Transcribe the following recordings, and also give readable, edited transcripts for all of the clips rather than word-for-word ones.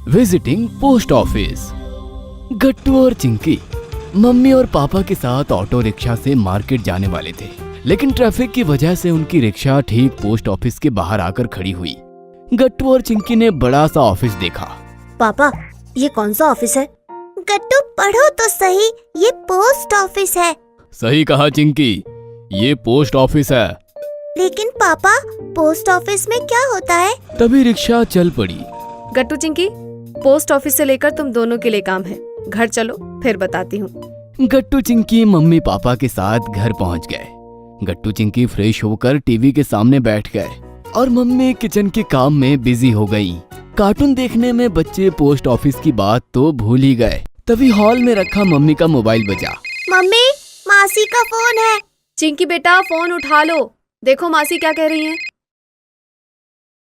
Visiting post office. गट्टू और Chinki mummy और पापा के साथ ऑटो रिक्शा से मार्केट जाने वाले थे, लेकिन ट्रैफिक की वजह से उनकी रिक्शा ठीक पोस्ट ऑफिस के बाहर आकर खड़ी हुई। गट्टू और चिंकी ने बड़ा सा ऑफिस देखा। पापा, ये कौन सा ऑफिस है? गट्टू, पढ़ो तो सही, ये पोस्ट ऑफिस है। सही कहा चिंकी, ये पोस्ट ऑफिस है। लेकिन पापा, पोस्ट ऑफिस में क्या होता है? तभी रिक्शा चल पड़ी। गट्टू चिंकी, पोस्ट ऑफिस से लेकर तुम दोनों के लिए काम है। घर चलो, फिर बताती हूँ। गट्टू चिंकी मम्मी पापा के साथ घर पहुँच गए। गट्टू चिंकी फ्रेश होकर टीवी के सामने बैठ गए और मम्मी किचन के काम में बिजी हो गई। कार्टून देखने में बच्चे पोस्ट ऑफिस की बात तो भूल ही गए। तभी हॉल में रखा मम्मी का मोबाइल बजा। मम्मी, मासी का फोन है। चिंकी बेटा, फोन उठा लो, देखो मासी क्या कह रही हैं।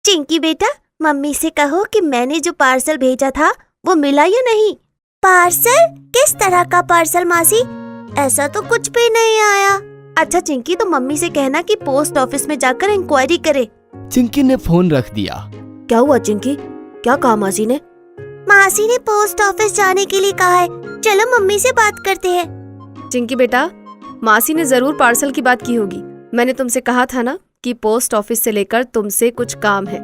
चिंकी बेटा, मम्मी से कहो कि मैंने जो पार्सल भेजा था वो मिला या नहीं। पार्सल? किस तरह का पार्सल मासी? ऐसा तो कुछ भी नहीं आया। अच्छा चिंकी, तो मम्मी से कहना कि पोस्ट ऑफिस में जाकर इंक्वायरी करे। चिंकी ने फोन रख दिया। क्या हुआ चिंकी, क्या कहा मासी ने? मासी ने पोस्ट ऑफिस जाने के लिए कहा है। चलो मम्मी से बात करते हैं। चिंकी बेटा, मासी ने जरूर पार्सल की बात की होगी। मैंने तुमसे कहा था ना कि पोस्ट ऑफिस से लेकर तुमसे कुछ काम है,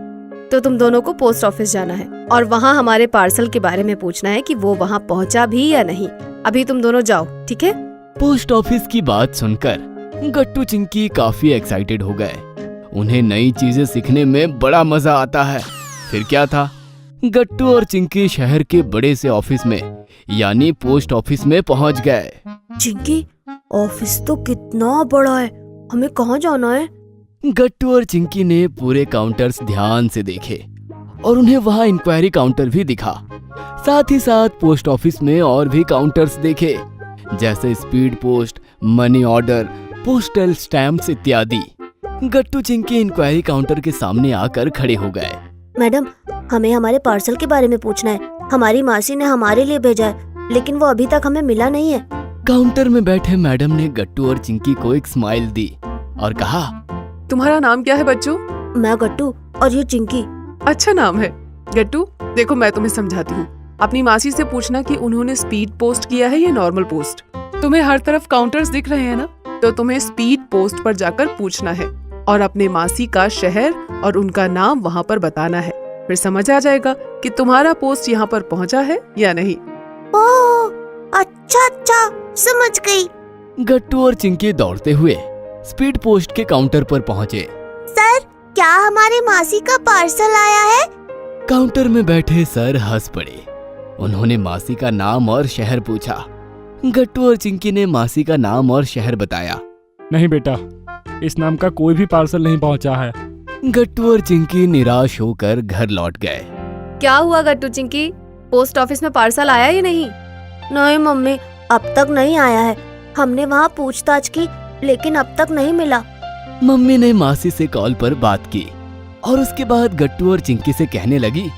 तो तुम दोनों को पोस्ट ऑफिस जाना है और वहाँ हमारे पार्सल के बारे में पूछना है कि वो वहाँ पहुँचा भी या नहीं। अभी तुम दोनों जाओ, ठीक है? पोस्ट ऑफिस की बात सुनकर गट्टू चिंकी काफी एक्साइटेड हो गए। उन्हें नई चीजें सीखने में बड़ा मजा आता है। फिर क्या था, गट्टू और चिंकी शहर के बड़े से ऑफिस में यानी पोस्ट ऑफिस में पहुंच गए। चिंकी, ऑफिस तो कितना बड़ा है, हमें कहाँ जाना है? गट्टू और चिंकी ने पूरे काउंटर्स ध्यान से देखे और उन्हें वहाँ इंक्वायरी काउंटर भी दिखा। साथ ही साथ पोस्ट ऑफिस में और भी काउंटर्स देखे, जैसे speed post, money order, postal stamps इत्यादि। गट्टू चिंकी इंक्वायरी काउंटर के सामने आकर खड़े हो गए। मैडम, हमें हमारे पार्सल के बारे में पूछना है। हमारी मासी ने हमारे लिए भेजा है, लेकिन वो अभी तक हमें मिला नहीं है। काउंटर में बैठे मैडम ने गट्टू और चिंकी को एक स्माइल दी और कहा, तुम्हारा नाम क्या है बच्चों? मैं गट्टू और ये चिंकी। अच्छा नाम है। गट्टू, देखो मैं तुम्हें समझाती हूँ। अपनी मासी से पूछना कि उन्होंने स्पीड पोस्ट किया है या नॉर्मल पोस्ट। तुम्हें हर तरफ काउंटर्स दिख रहे हैं ना, तो तुम्हें स्पीड पोस्ट पर जाकर पूछना है और अपने मासी का शहर और उनका नाम वहाँ पर बताना है। फिर समझ आ जाएगा कि तुम्हारा पोस्ट यहाँ पर पहुँचा है या नहीं। ओह, अच्छा, समझ गई। गट्टू और चिंकी दौड़ते हुए स्पीड पोस्ट के काउंटर पर पहुँचे। सर, क्या हमारे मासी का पार्सल आया है? काउंटर में बैठे सर हंस पड़े। उन्होंने मासी का नाम और शहर पूछा। गट्टू और चिंकी ने मासी का नाम और शहर बताया। नहीं बेटा, इस नाम का कोई भी पार्सल नहीं पहुंचा है। गट्टू और चिंकी निराश होकर घर लौट गए। क्या हुआ गट्टू चिंकी, पोस्ट ऑफिस में पार्सल आया या नहीं? नहीं मम्मी, अब तक नहीं आया है। हमने वहाँ पूछताछ की, लेकिन अब तक नहीं मिला। मम्मी ने मासी से कॉल पर बात की और उसके बाद गट्टू और चिंकी से कहने लगी,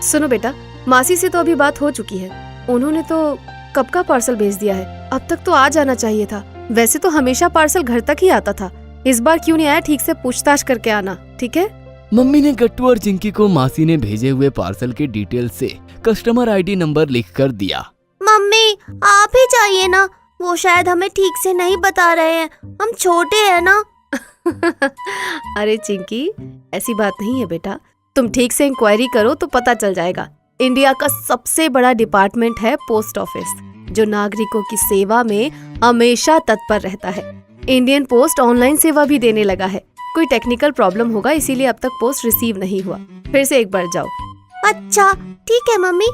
सुनो बेटा, मासी से तो अभी बात हो चुकी है। उन्होंने तो कब का पार्सल भेज दिया है, अब तक तो आ जाना चाहिए था। वैसे तो हमेशा पार्सल घर तक ही आता था, इस बार क्यों नहीं आया? ठीक से पूछताछ करके आना, ठीक है? मम्मी ने गट्टू और चिंकी को मासी ने भेजे हुए पार्सल के डिटेल से कस्टमर आईडी नंबर लिखकर दिया। मम्मी, आप ही जाइए ना, वो शायद हमें ठीक से नहीं बता रहे हैं, हम छोटे हैं ना। अरे चिंकी, ऐसी बात नहीं है बेटा, तुम ठीक से इंक्वायरी करो तो पता चल जाएगा। इंडिया का सबसे बड़ा डिपार्टमेंट है पोस्ट ऑफिस, जो नागरिकों की सेवा में हमेशा तत्पर रहता है। इंडियन पोस्ट ऑनलाइन सेवा भी देने लगा है। कोई टेक्निकल प्रॉब्लम होगा, इसीलिए अब तक पोस्ट रिसीव नहीं हुआ। फिर से एक बार जाओ। अच्छा ठीक है मम्मी,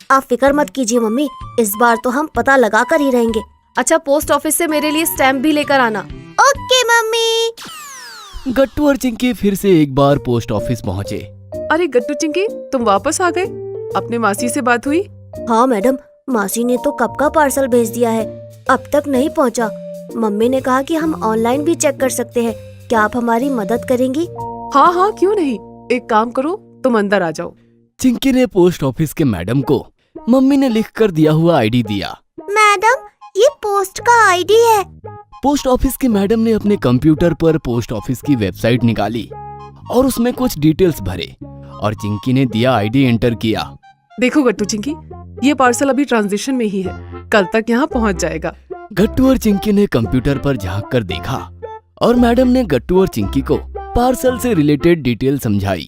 आप फिक्र मत कीजिए मम्मी, इस बार तो हम पता लगा कर ही रहेंगे। अच्छा, पोस्ट ऑफिस से मेरे लिए स्टैम्प भी लेकर आना। Okay mummy. गट्टू और चिंकी फिर से एक बार पोस्ट ऑफिस पहुँचे। अरे गट्टू चिंकी, तुम वापस आ गए? अपने मासी से बात हुई? हाँ मैडम, मासी ने तो कब का पार्सल भेज दिया है, अब तक नहीं पहुँचा। मम्मी ने कहा कि हम ऑनलाइन भी चेक कर सकते हैं, क्या आप हमारी मदद करेंगी? हाँ, क्यों नहीं। एक काम करो, तुम अंदर आ जाओ। चिंकी ने पोस्ट ऑफिस के मैडम को मम्मी ने लिखकर दिया हुआ आईडी दिया। मैडम, ये पोस्ट का आईडी है। पोस्ट ऑफिस के मैडम ने अपने कंप्यूटर पर पोस्ट ऑफिस की वेबसाइट निकाली और उसमें कुछ डिटेल्स भरे और चिंकी ने दिया आईडी एंटर किया। देखो गट्टू चिंकी, ये पार्सल अभी ट्रांजिशन में ही है, कल तक यहाँ पहुँच जाएगा। गट्टू और चिंकी ने कंप्यूटर पर झांक कर देखा और मैडम ने गट्टू और चिंकी को पार्सल से रिलेटेड डिटेल समझाई।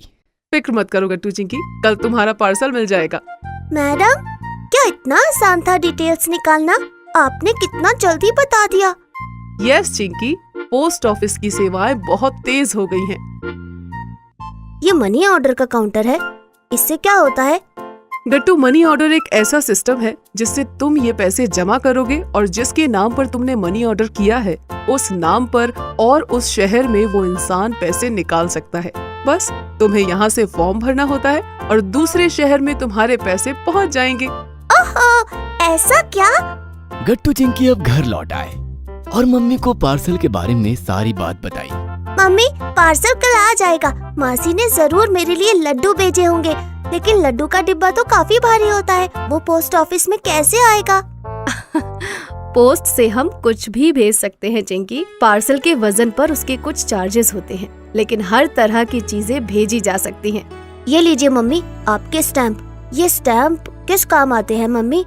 फिक्र मत करो गट्टू चिंकी, कल तुम्हारा पार्सल मिल जाएगा। मैडम, क्या इतना आसान था डिटेल्स निकालना? आपने कितना जल्दी बता दिया। यस चिंकी, पोस्ट ऑफिस की सेवाएं बहुत तेज हो गई हैं। ये मनी ऑर्डर का काउंटर है, इससे क्या होता है? गट्टू, मनी ऑर्डर एक ऐसा सिस्टम है जिससे तुम ये पैसे जमा करोगे और जिसके नाम पर तुमने मनी ऑर्डर किया है उस नाम पर और उस शहर में वो इंसान पैसे निकाल सकता है। बस तुम्हें यहाँ से फॉर्म भरना होता है और दूसरे शहर में तुम्हारे पैसे पहुँच जाएंगे। ओहो, ऐसा क्या? गट्टू चिंकी अब घर लौट आए और मम्मी को पार्सल के बारे में सारी बात बताई। मम्मी, पार्सल कल आ जाएगा। मासी ने जरूर मेरे लिए लड्डू भेजे होंगे, लेकिन लड्डू का डिब्बा तो काफी भारी होता है, वो पोस्ट ऑफिस में कैसे आएगा? पोस्ट से हम कुछ भी भेज सकते हैं चिंकी। पार्सल के वजन पर उसके कुछ चार्जेस होते हैं, लेकिन हर तरह की चीजें भेजी जा सकती हैं। ये लीजिए मम्मी, आपके स्टैम्प। ये स्टैम्प किस काम आते हैं मम्मी?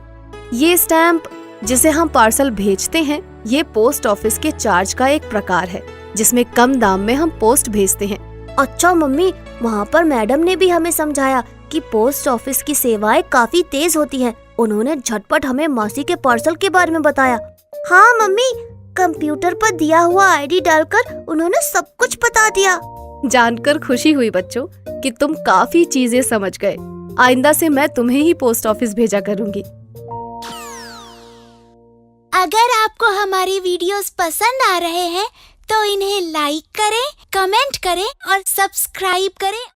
ये स्टैम्प जिसे हम पार्सल भेजते हैं, ये पोस्ट ऑफिस के चार्ज का एक प्रकार है जिसमें कम दाम में हम पोस्ट भेजते हैं। अच्छा मम्मी, वहाँ पर मैडम ने भी हमें समझाया कि पोस्ट ऑफिस की सेवाएं काफी तेज होती हैं। उन्होंने झटपट हमें मासी के पार्सल के बारे में बताया। हाँ मम्मी, कंप्यूटर पर दिया हुआ आईडी डालकर उन्होंने सब कुछ बता दिया। जानकर खुशी हुई बच्चों कि तुम काफी चीजें समझ गए। आइंदा से मैं तुम्हें ही पोस्ट ऑफिस भेजा करूंगी। अगर आपको हमारी वीडियोस पसंद आ रहे हैं तो इन्हें लाइक करें, कमेंट करें और सब्सक्राइब करें।